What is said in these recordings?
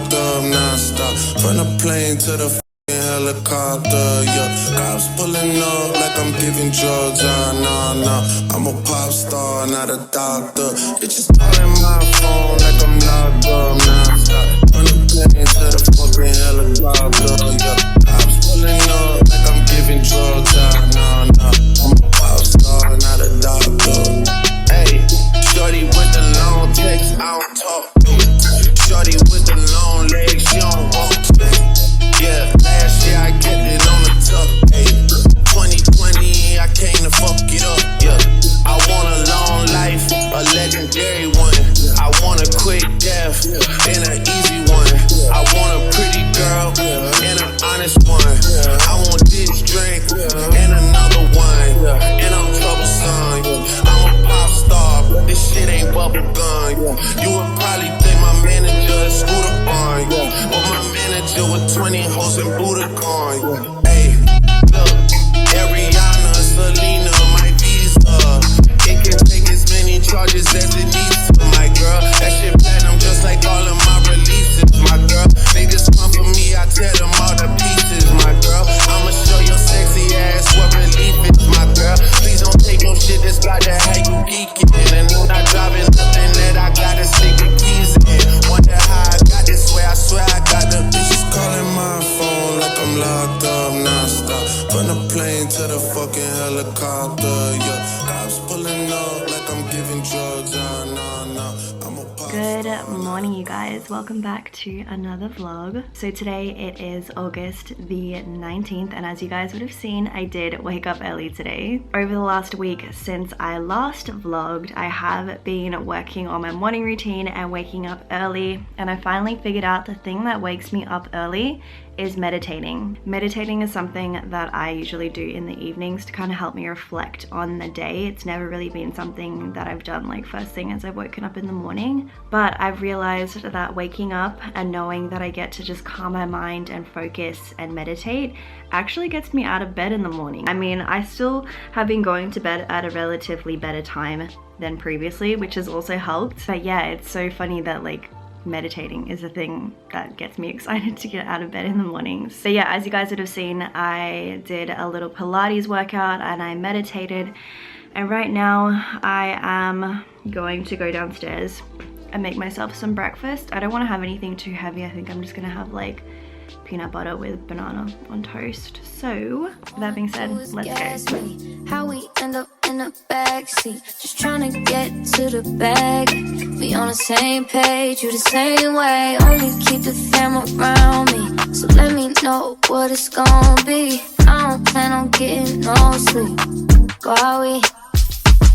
locked up non-stop. From the plane to the helicopter, yeah. Cops pulling up like I'm giving drugs, nah. I'm a pop star, not a doctor. Bitches calling my phone like I'm locked up non-stop. From the plane to the fucking helicopter, yeah. Cops pulling up like I'm giving drugs, nah. I'm a pop star, not a doctor. Hey, shorty with the long text, I don't talk. Shorty with the long legs, she don't walk. Yeah, last year I kept it on the tuck. Hey, 2020 I came to fuck it up. Yeah, I want a long life, a legendary one. I want a quick death and an easy one. I want a pretty girl and an honest one. I want this drink and another one. And I'm troublesome. I'm a pop star, but this shit ain't bubble gum. You would probably think my manager is Scooter Barn, but my manager with 20 hoes and Budokan. Hey, look, Ariana, Selena, my visa. It can take as many charges as it needs to, my girl. That shit platinum just like all of my releases, my girl. Niggas come for me, I tear them all to pieces, my girl. I'ma show your sexy ass what relief is, my girl. Please don't take no shit that's got to have you geeking. And I'm not driving nothing that I gotta stick the keys in. Wonder how I got this way, I swear I got the bitches calling my phone like I'm locked up non-stop. From the plane to the fucking helicopter, yeah. Cops pulling up like I'm giving drugs, nah. I'm a pop. Good morning, you guys. Welcome back to another vlog. So today it is August the 19th, and as you guys would have seen, I did wake up early today. Over the last week since I last vlogged, I have been working on my morning routine and waking up early, and I finally figured out the thing that wakes me up early is meditating. Meditating is something that I usually do in the evenings to kind of help me reflect on the day. It's never really been something that I've done like first thing as I've woken up in the morning, but I've realized that waking up and knowing that I get to just calm my mind and focus and meditate actually gets me out of bed in the morning. I mean, I still have been going to bed at a relatively better time than previously, which has also helped. But yeah, it's so funny that like meditating is a thing that gets me excited to get out of bed in the mornings. So yeah, as you guys would have seen, I did a little Pilates workout and I meditated, and right now I am going to go downstairs and make myself some breakfast. I don't want to have anything too heavy. I think I'm just gonna have like peanut butter with banana on toast. So that being said, let's go. How we end up in the backseat, just trying to get to the bag. We on the same page, you the same way. Only keep the fam around me, so let me know what it's gonna be. I don't plan on getting no sleep. While we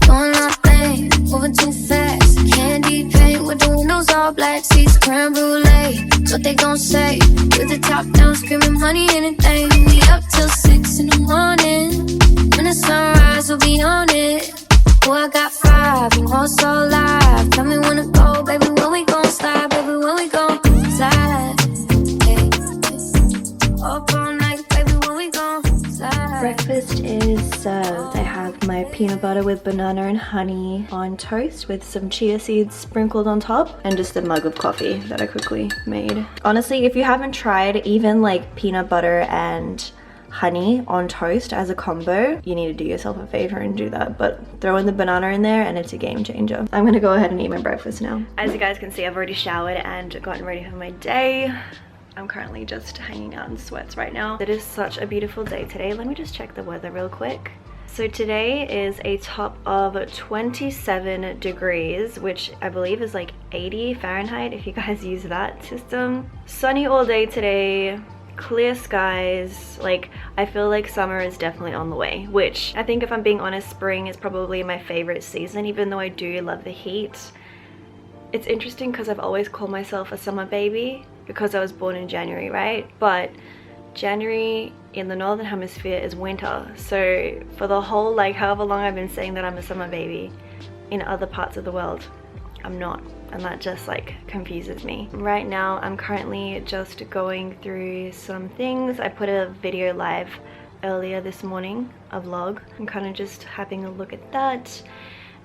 doing our thing, moving too fast. Candy paint with the windows all black, seats creme brulee. What they gon' say? With the top down, screaming money, anything. We up till 6 in the morning. When the sunrise, we'll be on it. Oh, I got 5, and more so live. Tell me when to go, baby, when we gon' slide. Baby, when we gon' slide. Hey, up all night, baby, when we gon' slide. Breakfast is served. I have my peanut butter with banana and honey on toast with some chia seeds sprinkled on top, and just a mug of coffee that I quickly made. Honestly, if you haven't tried even like peanut butter and honey on toast as a combo, you need to do yourself a favor and do that. But throw in the banana in there and it's a game changer. I'm gonna go ahead and eat my breakfast now. As you guys can see, I've already showered and gotten ready for my day. I'm currently just hanging out in sweats right now. It is such a beautiful day today. Let me just check the weather real quick. So today is a top of 27 degrees, which I believe is like 80 Fahrenheit if you guys use that system. Sunny all day today, clear skies. Like, I feel like summer is definitely on the way, which I think, if I'm being honest, spring is probably my favorite season, even though I do love the heat. It's interesting because I've always called myself a summer baby because I was born in January, right? But January in the northern hemisphere is winter, so for the whole like however long I've been saying that I'm a summer baby, in other parts of the world I'm not, and that just like confuses me. Right now I'm currently just going through some things. I put a video live earlier this morning, a vlog. I'm kind of just having a look at that,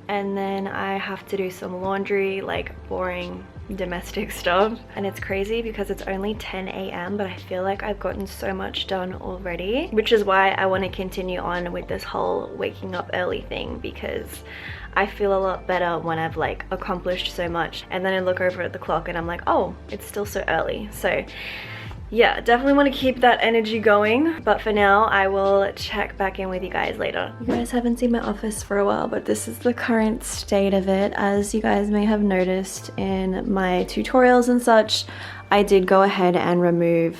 and then I have to do some laundry, like boring domestic stuff. And it's crazy because it's only 10 a.m. but I feel like I've gotten so much done already, which is why I want to continue on with this whole waking up early thing, because I feel a lot better when I've like accomplished so much and then I look over at the clock and I'm like, oh, it's still so early. So yeah, definitely want to keep that energy going, but for now I will check back in with you guys later. You guys haven't seen my office for a while, but this is the current state of it. As you guys may have noticed in my tutorials and such, I did go ahead and remove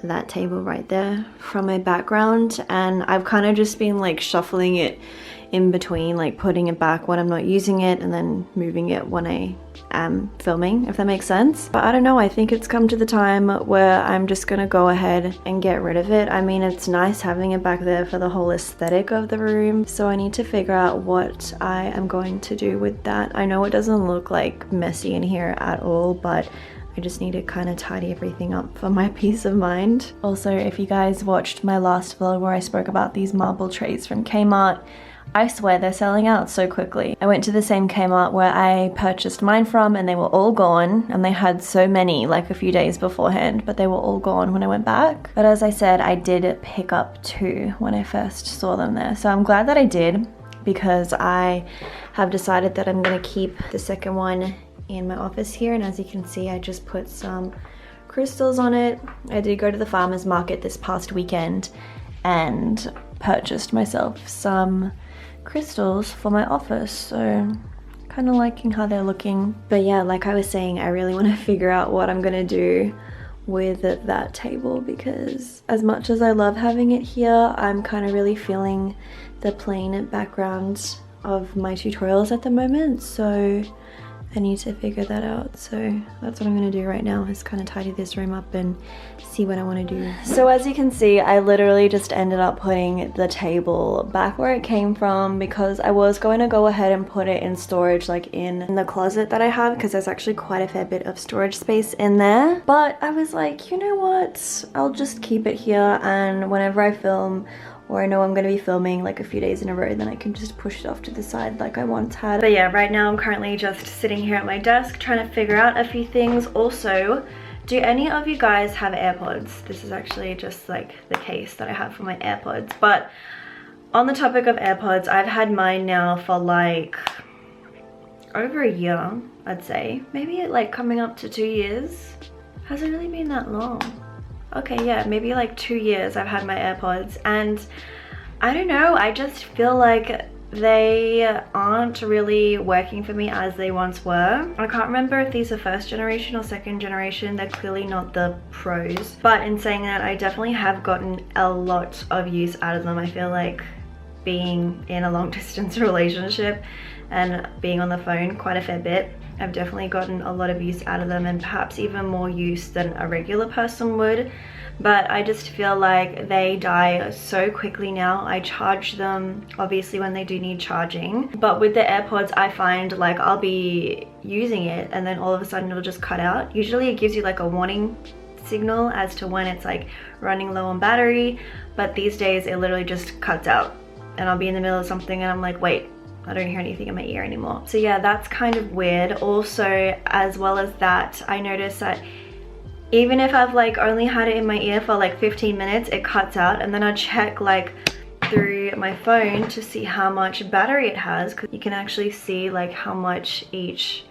that table right there from my background, and I've kind of just been like shuffling it in between, like putting it back when I'm not using it and then moving it when I am filming, if that makes sense. But I don't know, I think it's come to the time where I'm just gonna go ahead and get rid of it. I mean, it's nice having it back there for the whole aesthetic of the room, so I need to figure out what I am going to do with that. I know it doesn't look like messy in here at all, but I just need to kind of tidy everything up for my peace of mind. Also, if you guys watched my last vlog where I spoke about these marble trays from Kmart, I swear they're selling out so quickly. I went to the same Kmart where I purchased mine from and they were all gone, and they had so many like a few days beforehand, but they were all gone when I went back. But as I said, I did pick up 2 when I first saw them there. So I'm glad that I did, because I have decided that I'm gonna keep the second one in my office here. And as you can see, I just put some crystals on it. I did go to the farmer's market this past weekend and purchased myself some crystals for my office, so kind of liking how they're looking. But yeah, like I was saying, I really want to figure out what I'm gonna do with that table, because as much as I love having it here, I'm kind of really feeling the plain background of my tutorials at the moment, so I need to figure that out. So that's what I'm gonna do right now, is kind of tidy this room up and see what I want to do. So as you can see, I literally just ended up putting the table back where it came from, because I was going to go ahead and put it in storage, like in the closet that I have, because there's actually quite a fair bit of storage space in there. But I was like, you know what, I'll just keep it here, and whenever I film, or I know I'm going to be filming like a few days in a row, then I can just push it off to the side like I once had. But yeah, right now I'm currently just sitting here at my desk trying to figure out a few things. Also, do any of you guys have AirPods? This is actually just like the case that I have for my AirPods. But on the topic of AirPods, I've had mine now for like over a year, I'd say. Maybe like coming up to 2 years. Has it really been that long? Okay, yeah, maybe like 2 years I've had my AirPods, and I don't know, I just feel like they aren't really working for me as they once were. I can't remember if these are first generation or second generation. They're clearly not the pros, but in saying that, I definitely have gotten a lot of use out of them. I feel like being in a long distance relationship and being on the phone quite a fair bit, I've definitely gotten a lot of use out of them, and perhaps even more use than a regular person would. But I just feel like they die so quickly now. I charge them obviously when they do need charging, but with the AirPods I find like I'll be using it and then all of a sudden it'll just cut out. Usually it gives you like a warning signal as to when it's like running low on battery, but these days it literally just cuts out, and I'll be in the middle of something and I'm like, wait, I don't hear anything in my ear anymore. So yeah, that's kind of weird. Also, as well as that, I noticed that even if I've like only had it in my ear for like 15 minutes, it cuts out, and then I check like through my phone to see how much battery it has, because you can actually see like how much each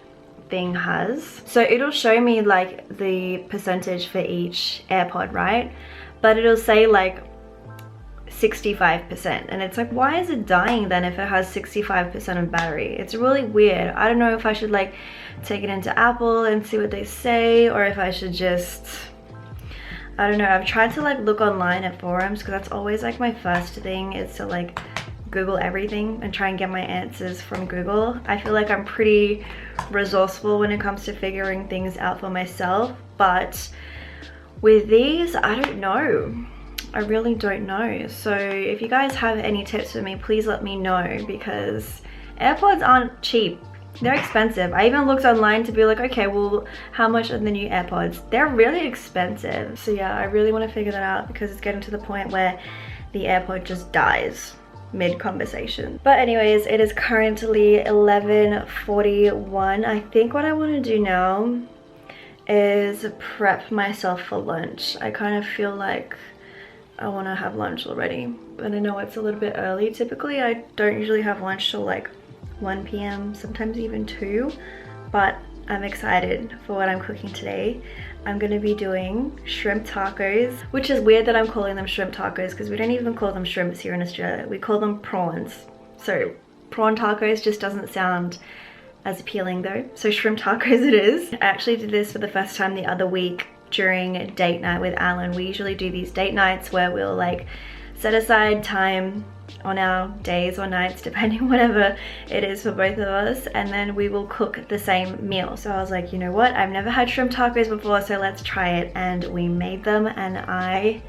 thing has. So it'll show me like the percentage for each AirPod, right? But it'll say like 65%, and it's like, why is it dying then if it has 65% of battery? It's really weird. I don't know if I should like take it into Apple and see what they say, or if I should just, I don't know. I've tried to like look online at forums, because that's always like my first thing, is to like Google everything and try and get my answers from Google. I feel like I'm pretty resourceful when it comes to figuring things out for myself, but with these, I don't know. I really don't know. So if you guys have any tips for me, please let me know, because AirPods aren't cheap. They're expensive. I even looked online to be like, okay, well, how much are the new AirPods? They're really expensive. So yeah, I really want to figure that out, because it's getting to the point where the AirPod just dies. mid-conversation. But anyways, it is currently 11:41. I think what I want to do now is prep myself for lunch. I kind of feel like I want to have lunch already, but I know it's a little bit early. Typically I don't usually have lunch till like 1 p.m, sometimes even 2, but I'm excited for what I'm cooking today. I'm gonna be doing shrimp tacos, which is weird that I'm calling them shrimp tacos because we don't even call them shrimps here in Australia. We call them prawns. So prawn tacos just doesn't sound as appealing though. So shrimp tacos it is. I actually did this for the first time the other week during date night with Alan. We usually do these date nights where we'll like set aside time on our days or nights, depending whatever it is for both of us, and then we will cook the same meal. So I was like, you know what, I've never had shrimp tacos before, so let's try it. And we made them and I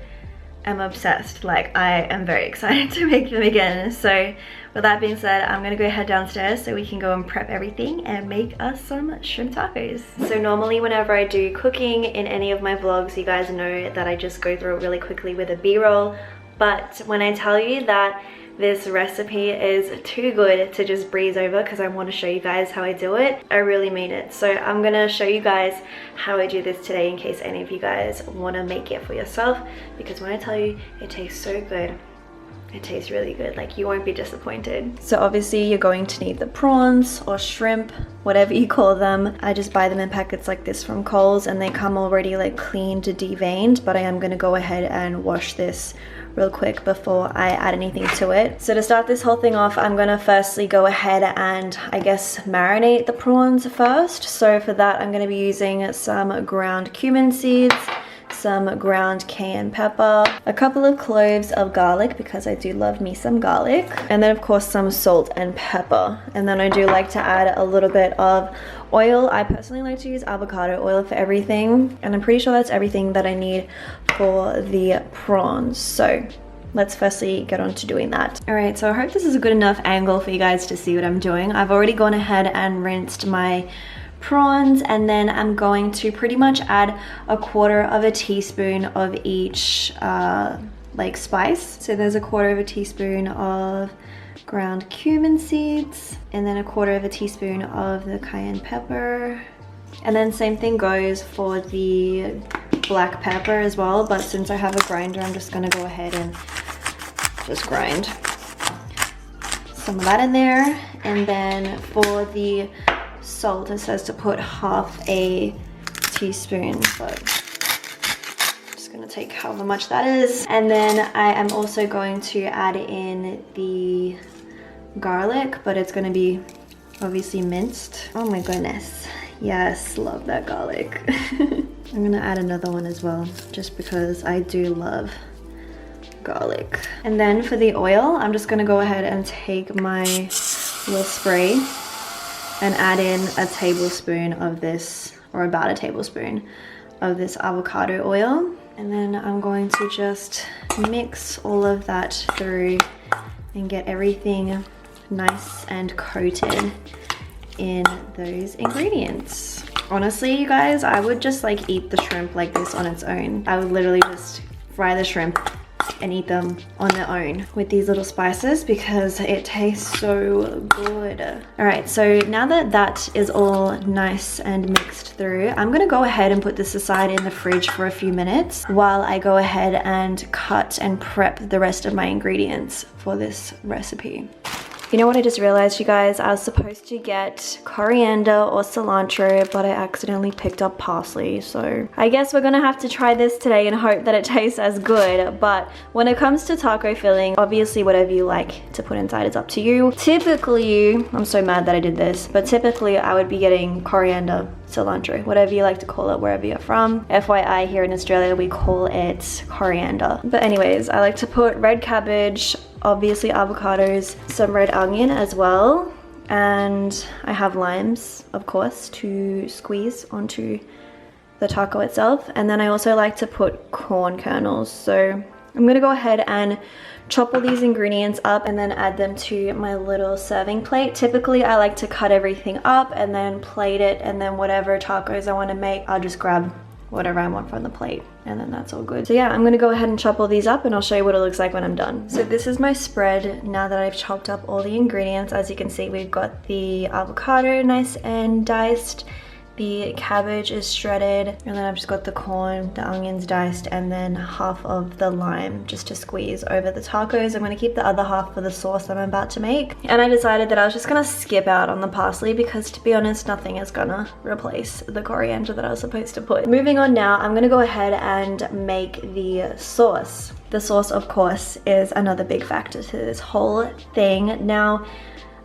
am obsessed. Like, I am very excited to make them again. So with that being said, I'm gonna go head downstairs so we can go and prep everything and make us some shrimp tacos. So normally whenever I do cooking in any of my vlogs, you guys know that I just go through it really quickly with a b-roll. But when I tell you that this recipe is too good to just breeze over because I want to show you guys how I do it, I really mean it. So I'm gonna show you guys how I do this today in case any of you guys want to make it for yourself, because when I tell you it tastes so good, it tastes really good. Like, you won't be disappointed. So obviously you're going to need the prawns or shrimp, whatever you call them. I just buy them in packets like this from Coles and they come already like cleaned, deveined, but I am gonna go ahead and wash this real quick before I add anything to it. So to start this whole thing off, I'm gonna firstly go ahead and I guess marinate the prawns first. So for that, I'm gonna be using some ground cumin seeds, some ground cayenne pepper, a couple of cloves of garlic because I do love me some garlic, and then of course some salt and pepper. And then I do like to add a little bit of oil. I personally like to use avocado oil for everything, and I'm pretty sure that's everything that I need for the prawns. So let's firstly get on to doing that. All right, so I hope this is a good enough angle for you guys to see what I'm doing. I've already gone ahead and rinsed my prawns, and then I'm going to pretty much add 1/4 teaspoon of each like spice. So there's 1/4 teaspoon of ground cumin seeds, and then 1/4 teaspoon of the cayenne pepper, and then same thing goes for the black pepper as well. But since I have a grinder, I'm just gonna go ahead and just grind some of that in there. And then for the salt, it says to put 1/2 teaspoon, but I'm just gonna take however much that is. And then I am also going to add in the garlic, but it's gonna be obviously minced. Oh my goodness, yes, love that garlic. I'm gonna add another one as well, just because I do love garlic. And then for the oil, I'm just gonna go ahead and take my little spray and add in a tablespoon of this, or about a tablespoon of this avocado oil. And then I'm going to just mix all of that through and get everything nice and coated in those ingredients. Honestly, you guys, I would just like eat the shrimp like this on its own. I would literally just fry the shrimp and eat them on their own with these little spices because it tastes so good. All right, so now that that is all nice and mixed through, I'm gonna go ahead and put this aside in the fridge for a few minutes while I go ahead and cut and prep the rest of my ingredients for this recipe. You know what I just realized, you guys? I was supposed to get coriander or cilantro, but I accidentally picked up parsley. So I guess we're gonna have to try this today and hope that it tastes as good. But when it comes to taco filling, obviously whatever you like to put inside is up to you. Typically, I'm so mad that I did this, but typically I would be getting coriander, cilantro, whatever you like to call it wherever you're from. FYI, here in Australia, we call it coriander. But anyways, I like to put red cabbage, obviously avocados, some red onion as well, and I have limes, of course, to squeeze onto the taco itself. And then I also like to put corn kernels. So I'm gonna go ahead and chop all these ingredients up and then add them to my little serving plate. Typically, I like to cut everything up and then plate it, and then whatever tacos I want to make, I'll just grab whatever I want from the plate, and then that's all good. So yeah, I'm gonna go ahead and chop all these up and I'll show you what it looks like when I'm done. So this is my spread now that I've chopped up all the ingredients. As you can see, we've got the avocado nice and diced, the cabbage is shredded, and then I've just got the corn, the onions diced, and then half of the lime just to squeeze over the tacos. I'm gonna keep the other half for the sauce that I'm about to make. And I decided that I was just gonna skip out on the parsley because, to be honest, nothing is gonna replace the coriander that I was supposed to put. Moving on now, I'm gonna go ahead and make the sauce. The sauce, of course, is another big factor to this whole thing. Now,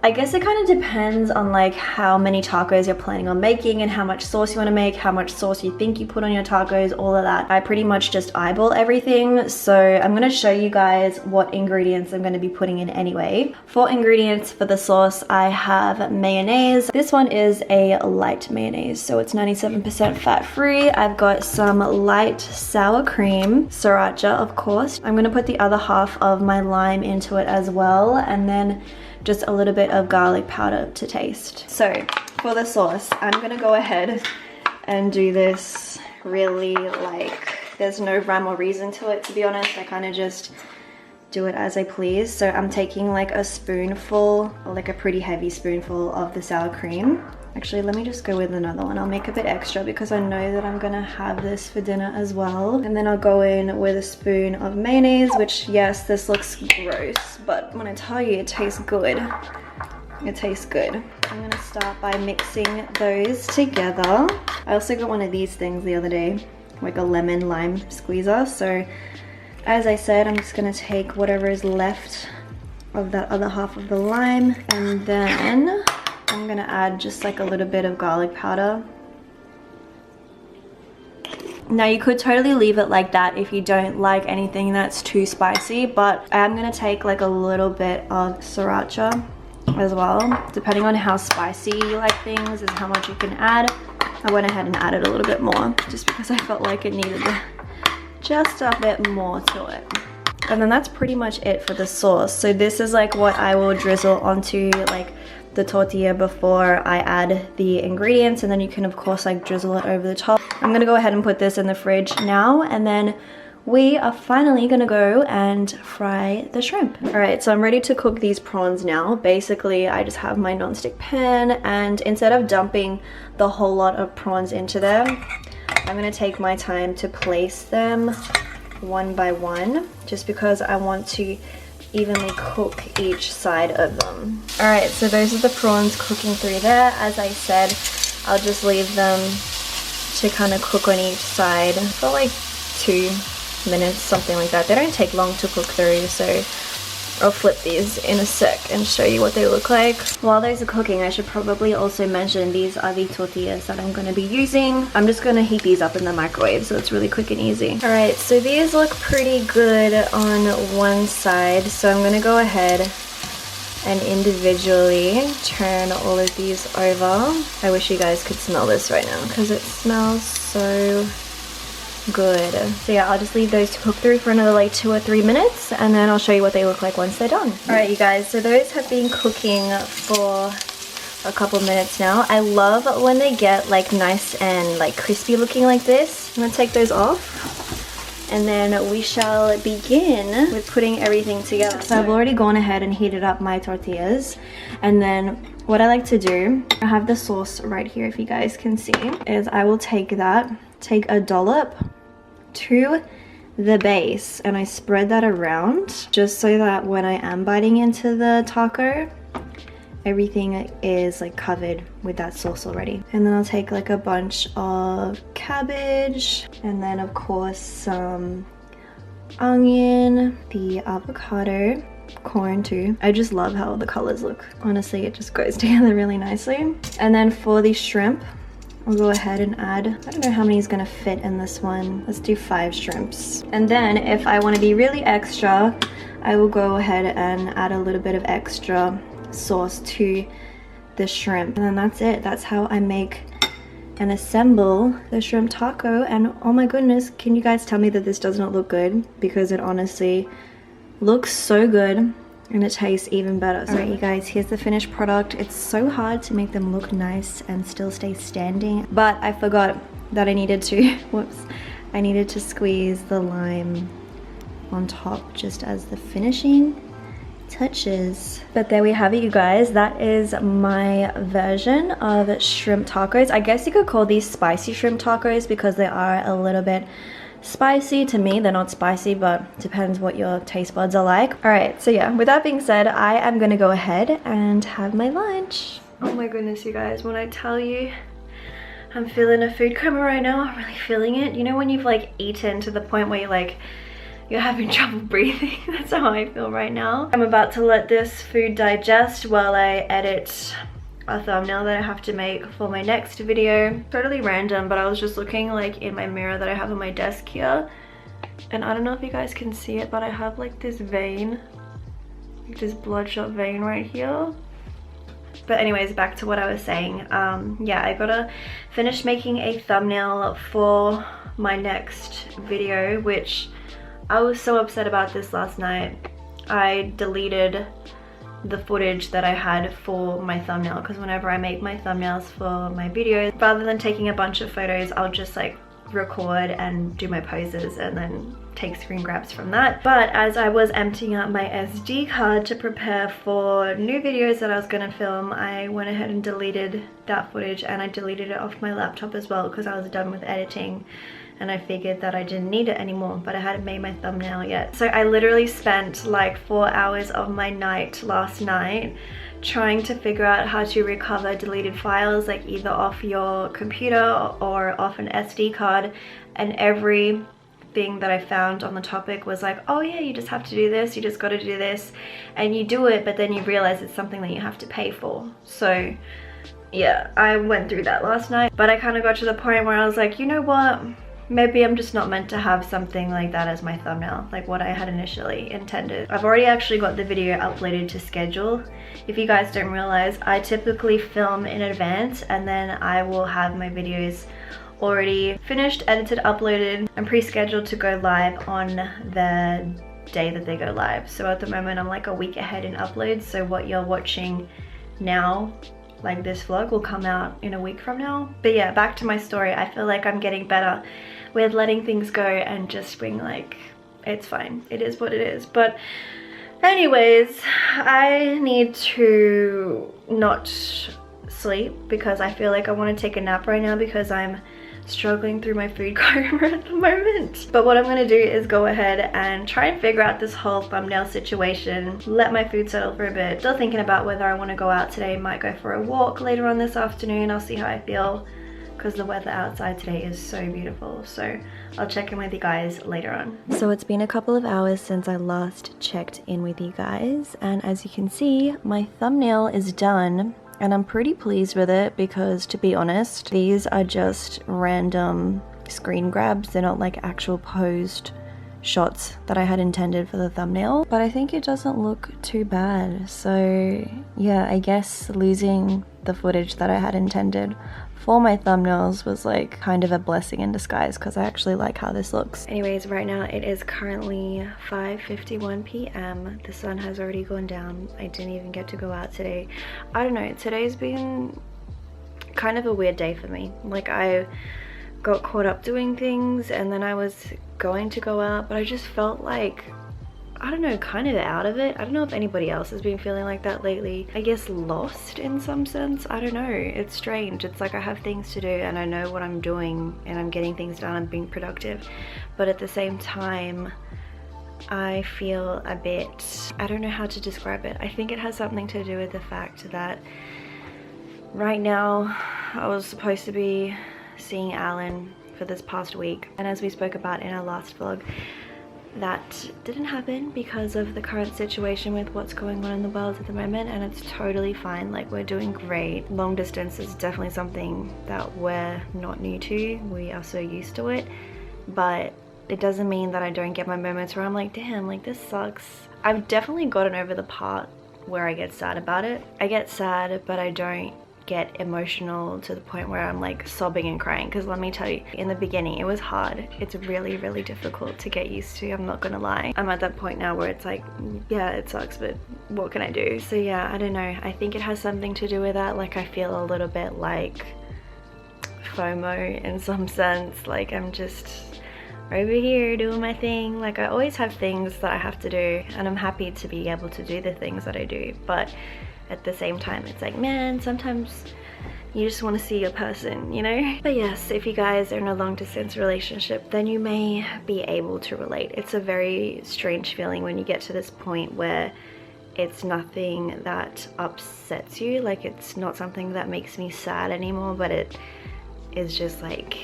I guess it kind of depends on like how many tacos you're planning on making and how much sauce you want to make, how much sauce you think you put on your tacos, all of that. I pretty much just eyeball everything. So I'm going to show you guys what ingredients I'm going to be putting in anyway. For ingredients for the sauce, I have mayonnaise. This one is a light mayonnaise, so it's 97% fat free. I've got some light sour cream, sriracha of course. I'm going to put the other half of my lime into it as well, and then just a little bit of garlic powder to taste. So for the sauce, I'm gonna go ahead and do this really like, there's no rhyme or reason to it, to be honest. I kind of just do it as I please. So I'm taking like a spoonful, or like a pretty heavy spoonful of the sour cream. Actually, let me just go with another one. I'll make a bit extra because I know that I'm gonna have this for dinner as well. And then I'll go in with a spoon of mayonnaise, which, yes, this looks gross, but when I tell you it tastes good, it tastes good. I'm gonna start by mixing those together. I also got one of these things the other day, like a lemon lime squeezer. So as I said, I'm just gonna take whatever is left of that other half of the lime, and then I'm gonna add just like a little bit of garlic powder. Now you could totally leave it like that if you don't like anything that's too spicy, but I'm gonna take like a little bit of sriracha as well. Depending on how spicy you like things is how much you can add. I went ahead and added a little bit more just because I felt like it needed just a bit more to it. And then that's pretty much it for the sauce. So this is like what I will drizzle onto like the tortilla before I add the ingredients, and then you can of course like drizzle it over the top. I'm gonna go ahead and put this in the fridge now, and then we are finally gonna go and fry the shrimp. All right, so I'm ready to cook these prawns now. Basically, I just have my nonstick pan, and instead of dumping the whole lot of prawns into there, I'm gonna take my time to place them one by one, just because I want to evenly cook each side of them. All right, so those are the prawns cooking through there. As I said, I'll just leave them to kind of cook on each side for like 2 minutes, something like that. They don't take long to cook through, so I'll flip these in a sec and show you what they look like. While those are cooking, I should probably also mention these are the tortillas that I'm going to be using. I'm just going to heat these up in the microwave so it's really quick and easy. All right, so these look pretty good on one side, so I'm going to go ahead and individually turn all of these over. I wish you guys could smell this right now because it smells so good. So yeah, I'll just leave those to cook through for another like 2 or 3 minutes, and then I'll show you what they look like once they're done. All right, you guys, so those have been cooking for a couple minutes now. I love when they get like nice and like crispy looking like this. I'm gonna take those off, and then we shall begin with putting everything together. So I've already gone ahead and heated up my tortillas, and then what I like to do, I have the sauce right here if you guys can see, is I will take a dollop to the base, and I spread that around just so that when I am biting into the taco, everything is like covered with that sauce already. And then I'll take like a bunch of cabbage, and then of course some onion, the avocado, corn too. I just love how the colors look. Honestly, it just goes together really nicely. And then for the shrimp, I'll go ahead and add, I don't know how many is gonna fit in this one. Let's do 5 shrimps. And then if I wanna be really extra, I will go ahead and add a little bit of extra sauce to the shrimp. And then that's it. That's how I make and assemble the shrimp taco. And oh my goodness, can you guys tell me that this does not look good? Because it honestly looks so good. And it tastes even better. All right, you guys, here's the finished product. It's so hard to make them look nice and still stay standing, but I forgot that I needed to, whoops, I needed to squeeze the lime on top just as the finishing touches. But there we have it, you guys. That is my version of shrimp tacos. I guess you could call these spicy shrimp tacos because they are a little bit spicy. To me, they're not spicy, but depends what your taste buds are like. All right, so yeah, with that being said, I am gonna go ahead and have my lunch. Oh my goodness, you guys, when I tell you I'm feeling a food coma right now, I'm really feeling it. You know when you've like eaten to the point where you're having trouble breathing? That's how I feel right now. I'm about to let this food digest while I edit a thumbnail that I have to make for my next video. Totally random, but I was just looking like in my mirror that I have on my desk here, and I don't know if you guys can see it, but I have like this vein, like this bloodshot vein right here. But anyways, back to what I was saying. Yeah, I gotta finish making a thumbnail for my next video, which I was so upset about this last night. I deleted the footage that I had for my thumbnail, because whenever I make my thumbnails for my videos, rather than taking a bunch of photos, I'll just like record and do my poses and then take screen grabs from that. But as I was emptying out my SD card to prepare for new videos that I was gonna film, I went ahead and deleted that footage, and I deleted it off my laptop as well because I was done with editing and I figured that I didn't need it anymore, but I hadn't made my thumbnail yet. So I literally spent like 4 hours of my night last night trying to figure out how to recover deleted files, like either off your computer or off an SD card, and every thing that I found on the topic was like, oh yeah, you just have to do this, you just got to do this, and you do it, but then you realize it's something that you have to pay for. So yeah, I went through that last night, but I kind of got to the point where I was like, you know what, maybe I'm just not meant to have something like that as my thumbnail, like what I had initially intended. I've already actually got the video uploaded to schedule. If you guys don't realize, I typically film in advance and then I will have my videos already finished, edited, uploaded, and pre-scheduled to go live on the day that they go live. So at the moment I'm like a week ahead in uploads, so what you're watching now, like this vlog, will come out in a week from now. But yeah, back to my story. I feel like I'm getting better with letting things go and just being like, it's fine, it is what it is. But anyways, I need to not sleep because I feel like I want to take a nap right now because I'm struggling through my food coma at the moment. But what I'm gonna do is go ahead and try and figure out this whole thumbnail situation, let my food settle for a bit. Still thinking about whether I want to go out today. Might go for a walk later on this afternoon. I'll see how I feel because the weather outside today is so beautiful. So I'll check in with you guys later on. So it's been a couple of hours since I last checked in with you guys, and as you can see, my thumbnail is done. And I'm pretty pleased with it because, to be honest, these are just random screen grabs. They're not like actual posed shots that I had intended for the thumbnail. But I think it doesn't look too bad. So yeah, I guess losing the footage that I had intended for my thumbnails was like kind of a blessing in disguise because I actually like how this looks. Anyways, right now it is currently 5:51 p.m. The sun has already gone down. I didn't even get to go out today. I don't know, today's been kind of a weird day for me. Like I got caught up doing things and then I was going to go out, but I just felt like, I don't know, kind of out of it. I don't know if anybody else has been feeling like that lately. I guess lost in some sense. I don't know. It's strange. It's like I have things to do and I know what I'm doing and I'm getting things done and being productive. But at the same time, I feel a bit, I don't know how to describe it. I think it has something to do with the fact that right now I was supposed to be seeing Alan for this past week. And as we spoke about in our last vlog, that didn't happen because of the current situation with what's going on in the world at the moment, and it's totally fine. Like, we're doing great. Long distance is definitely something that we're not new to. We are so used to it, but it doesn't mean that I don't get my moments where I'm like, damn, like this sucks. I've definitely gotten over the part where I get sad about it. I get sad, but I don't get emotional to the point where I'm like sobbing and crying, because let me tell you, in the beginning it was hard. It's really difficult to get used to, I'm not gonna lie. I'm at that point now where it's like, yeah, it sucks, but what can I do? So yeah, I don't know, I think it has something to do with that. Like I feel a little bit like, FOMO in some sense. Like I'm just over here doing my thing. Like I always have things that I have to do, and I'm happy to be able to do the things that I do, but at the same time it's like, man, sometimes you just want to see a person, you know? But yes, if you guys are in a long distance relationship, then you may be able to relate. It's a very strange feeling when you get to this point where it's nothing that upsets you. Like it's not something that makes me sad anymore, but it is just like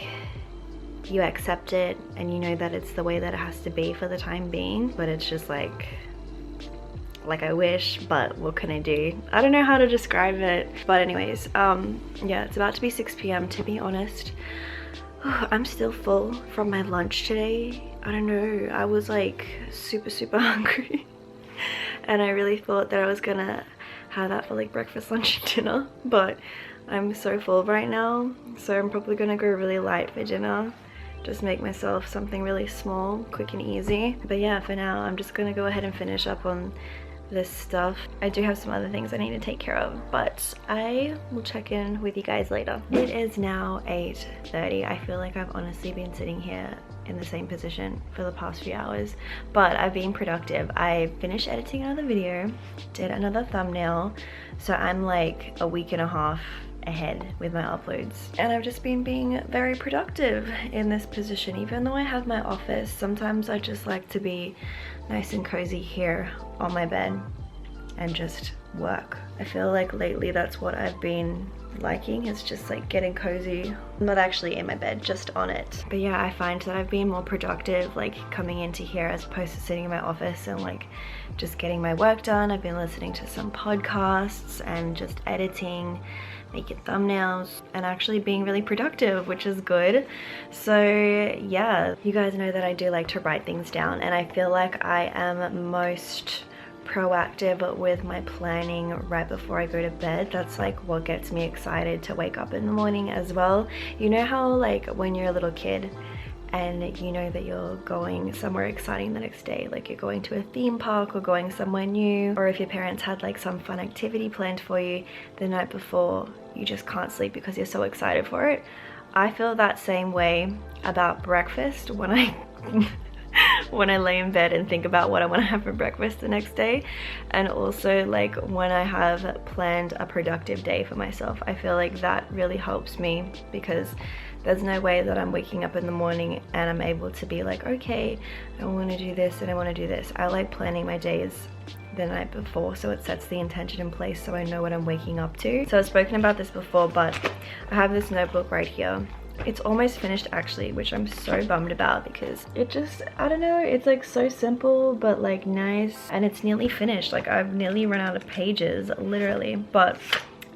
you accept it and you know that it's the way that it has to be for the time being. But it's just like I wish, but what can I do? I don't know how to describe it. But anyways, yeah, it's about to be 6 p.m. to be honest. I'm still full from my lunch today. I don't know, I was like super hungry and I really thought that I was gonna have that for like breakfast, lunch, and dinner, but I'm so full right now, so I'm probably gonna go really light for dinner. Just make myself something really small, quick and easy. But yeah, for now I'm just gonna go ahead and finish up on this stuff. I do have some other things I need to take care of, but I will check in with you guys later. It is now 8:30. I feel like I've honestly been sitting here in the same position for the past few hours, but I've been productive. I finished editing another video, did another thumbnail, so I'm like a week and a half ahead with my uploads, and I've just been being very productive in this position. Even though I have my office, sometimes I just like to be nice and cozy here on my bed and just work. I feel like lately that's what I've been liking, is just like getting cozy. I'm not actually in my bed, just on it. But yeah, I find that I've been more productive like coming into here as opposed to sitting in my office and like just getting my work done. I've been listening to some podcasts and just editing, making thumbnails, and actually being really productive, which is good. So yeah, you guys know that I do like to write things down, and I feel like I am most proactive with my planning right before I go to bed. That's like what gets me excited to wake up in the morning as well. You know how like when you're a little kid and you know that you're going somewhere exciting the next day, like you're going to a theme park or going somewhere new, or if your parents had like some fun activity planned for you the night before, you just can't sleep because you're so excited for it. I feel that same way about breakfast when I when I lay in bed and think about what I want to have for breakfast the next day, and also like when I have planned a productive day for myself. I feel like that really helps me, because there's no way that I'm waking up in the morning and I'm able to be like, okay, I want to do this and I want to do this. I like planning my days the night before, so it sets the intention in place so I know what I'm waking up to. So I've spoken about this before, but I have this notebook right here. It's almost finished actually, which I'm so bummed about, because it just, I don't know, it's like so simple but like nice, and it's nearly finished. Like I've nearly run out of pages, literally. But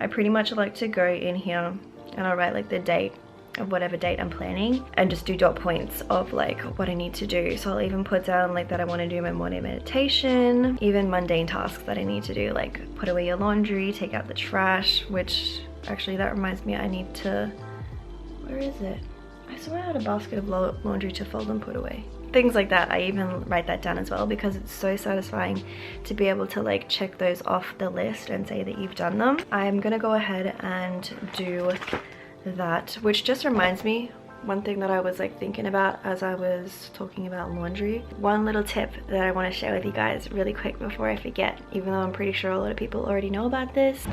I pretty much like to go in here and I'll write like the date of whatever date I'm planning and just do dot points of like what I need to do. So I'll even put down like that I want to do my morning meditation, even mundane tasks that I need to do, like put away your laundry, take out the trash, which actually that reminds me, I need to, where is it? I swear I had a basket of laundry to fold and put away. Things like that, I even write that down as well, because it's so satisfying to be able to like check those off the list and say that you've done them. I'm gonna go ahead and do that, which just reminds me, one thing that I was like thinking about as I was talking about laundry. One little tip that I want to share with you guys really quick before I forget, even though I'm pretty sure a lot of people already know about this.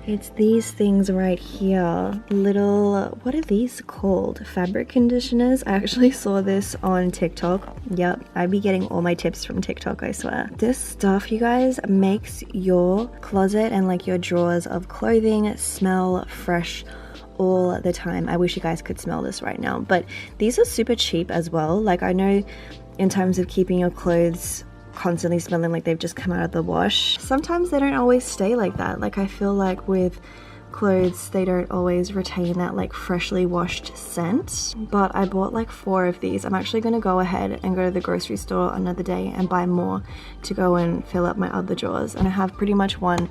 It's these things right here, little, what are these called? Fabric conditioners. I actually saw this on TikTok. Yep, I be getting all my tips from TikTok, I swear. This stuff, you guys, makes your closet and like your drawers of clothing smell fresh all the time. I wish you guys could smell this right now, but these are super cheap as well. Like I know in terms of keeping your clothes constantly smelling like they've just come out of the wash, sometimes they don't always stay like that. Like I feel like with clothes they don't always retain that like freshly washed scent. But I bought like 4 of these. I'm actually going to go ahead and go to the grocery store another day and buy more to go and fill up my other drawers, and I have pretty much one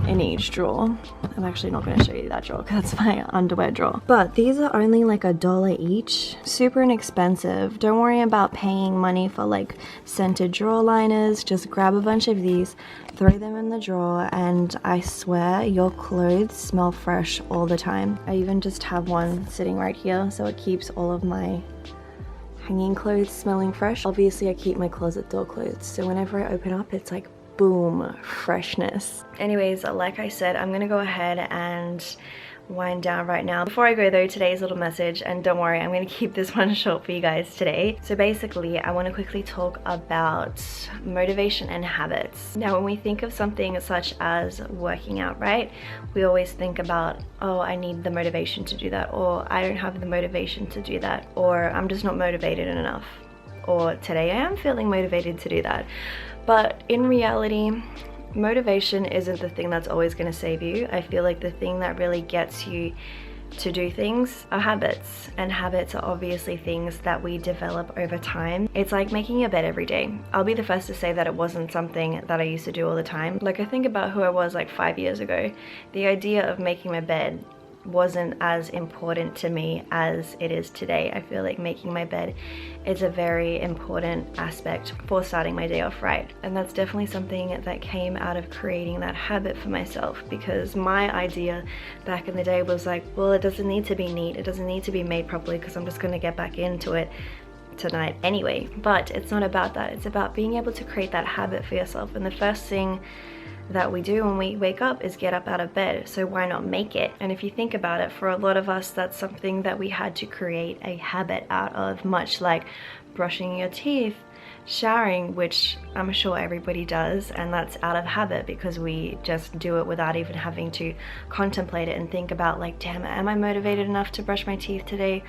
in each drawer. I'm actually not going to show you that drawer because that's my underwear drawer. But these are only like $1 each. Super inexpensive. Don't worry about paying money for like scented drawer liners. Just grab a bunch of these, throw them in the drawer, and I swear your clothes smell fresh all the time. I even just have one sitting right here so it keeps all of my hanging clothes smelling fresh. Obviously I keep my closet door closed, so whenever I open up it's like boom, freshness. Anyways, like I said, I'm gonna go ahead and wind down right now. Before I go though, today's little message, and don't worry, I'm gonna keep this one short for you guys today. So basically, I want to quickly talk about motivation and habits. Now, when we think of something such as working out, right, we always think about, oh, I need the motivation to do that, or I don't have the motivation to do that, or I'm just not motivated enough, or today I am feeling motivated to do that. But in reality, motivation isn't the thing that's always going to save you. I feel like the thing that really gets you to do things are habits, and habits are obviously things that we develop over time. It's like making your bed every day. I'll be the first to say that it wasn't something that I used to do all the time. Like, I think about who I was like 5 years ago. The idea of making my bed wasn't as important to me as it is today. I feel like making my bed is a very important aspect for starting my day off right, and that's definitely something that came out of creating that habit for myself, because my idea back in the day was like, well, it doesn't need to be neat, it doesn't need to be made properly because I'm just going to get back into it tonight anyway. But it's not about that. It's about being able to create that habit for yourself, and the first thing that we do when we wake up is get up out of bed, so why not make it? And if you think about it, for a lot of us, that's something that we had to create a habit out of, much like brushing your teeth, showering, which I'm sure everybody does, and that's out of habit because we just do it without even having to contemplate it and think about like, damn, am I motivated enough to brush my teeth today?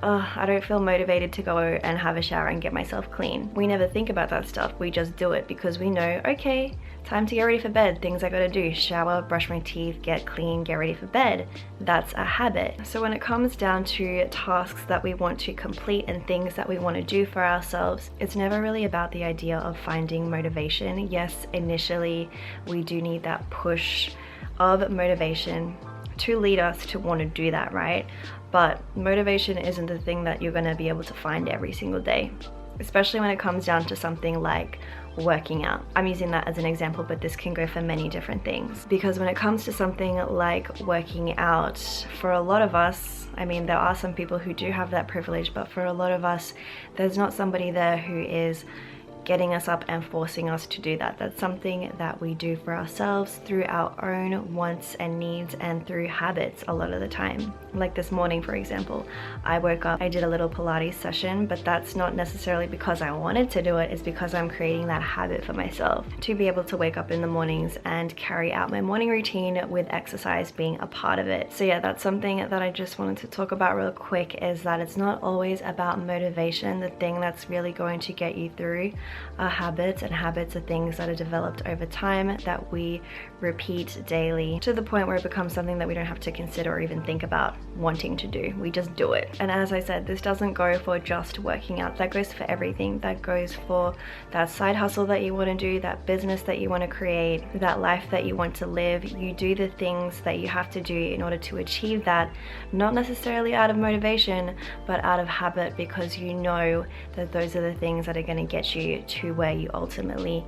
I don't feel motivated to go and have a shower and get myself clean. We never think about that stuff. We just do it because we know, okay, time to get ready for bed, things I gotta do, shower, brush my teeth, get clean, get ready for bed. That's a habit. So when it comes down to tasks that we want to complete and things that we want to do for ourselves, it's never really about the idea of finding motivation. Yes, initially we do need that push of motivation to lead us to want to do that, right? But motivation isn't the thing that you're going to be able to find every single day, especially when it comes down to something like working out. I'm using that as an example, but this can go for many different things. Because when it comes to something like working out, for a lot of us, I mean, there are some people who do have that privilege, but for a lot of us, there's not somebody there who is getting us up and forcing us to do that. That's something that we do for ourselves through our own wants and needs and through habits a lot of the time. Like this morning, for example, I woke up, I did a little Pilates session, but that's not necessarily because I wanted to do it, it's because I'm creating that habit for myself to be able to wake up in the mornings and carry out my morning routine with exercise being a part of it. So yeah, that's something that I just wanted to talk about real quick, is that it's not always about motivation. The thing that's really going to get you through are habits, and habits are things that are developed over time that we repeat daily to the point where it becomes something that we don't have to consider or even think about wanting to do. We just do it. And as I said, this doesn't go for just working out. That goes for everything. That goes for that side hustle that you want to do, that business that you want to create, that life that you want to live. You do the things that you have to do in order to achieve that, not necessarily out of motivation, but out of habit, because you know that those are the things that are going to get you to where you ultimately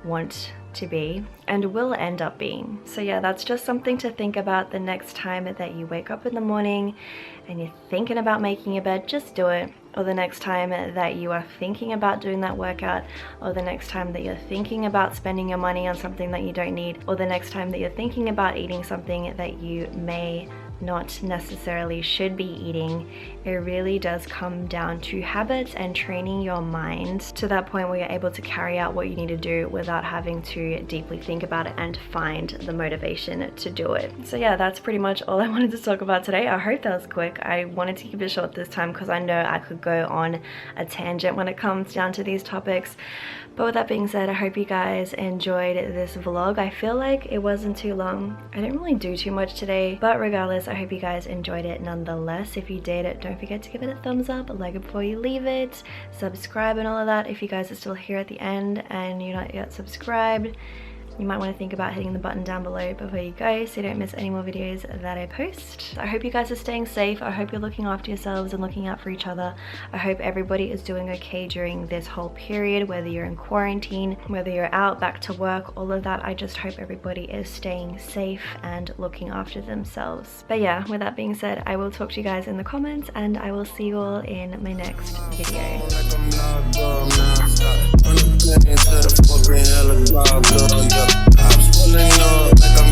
want to be and will end up being. So yeah, that's just something to think about the next time that you wake up in the morning and you're thinking about making a bed, just do it. Or the next time that you are thinking about doing that workout, or the next time that you're thinking about spending your money on something that you don't need, or the next time that you're thinking about eating something that you may not necessarily should be eating. It really does come down to habits and training your mind to that point where you're able to carry out what you need to do without having to deeply think about it and find the motivation to do it. So yeah, that's pretty much all I wanted to talk about today. I hope that was quick. I wanted to keep it short this time because I know I could go on a tangent when it comes down to these topics. But with that being said, I hope you guys enjoyed this vlog. I feel like it wasn't too long. I didn't really do too much today, but regardless, I hope you guys enjoyed it nonetheless. If you did, don't forget to give it a thumbs up, like it before you leave it, subscribe and all of that. If you guys are still here at the end and you're not yet subscribed, you might want to think about hitting the button down below before you go so you don't miss any more videos that I post. I hope you guys are staying safe. I hope you're looking after yourselves and looking out for each other. I hope everybody is doing okay during this whole period, whether you're in quarantine, whether you're out, back to work, all of that. I just hope everybody is staying safe and looking after themselves. But yeah, with that being said, I will talk to you guys in the comments and I will see you all in my next video. On the plane to the fucking helicopter, yeah. Cops pulling up like I'm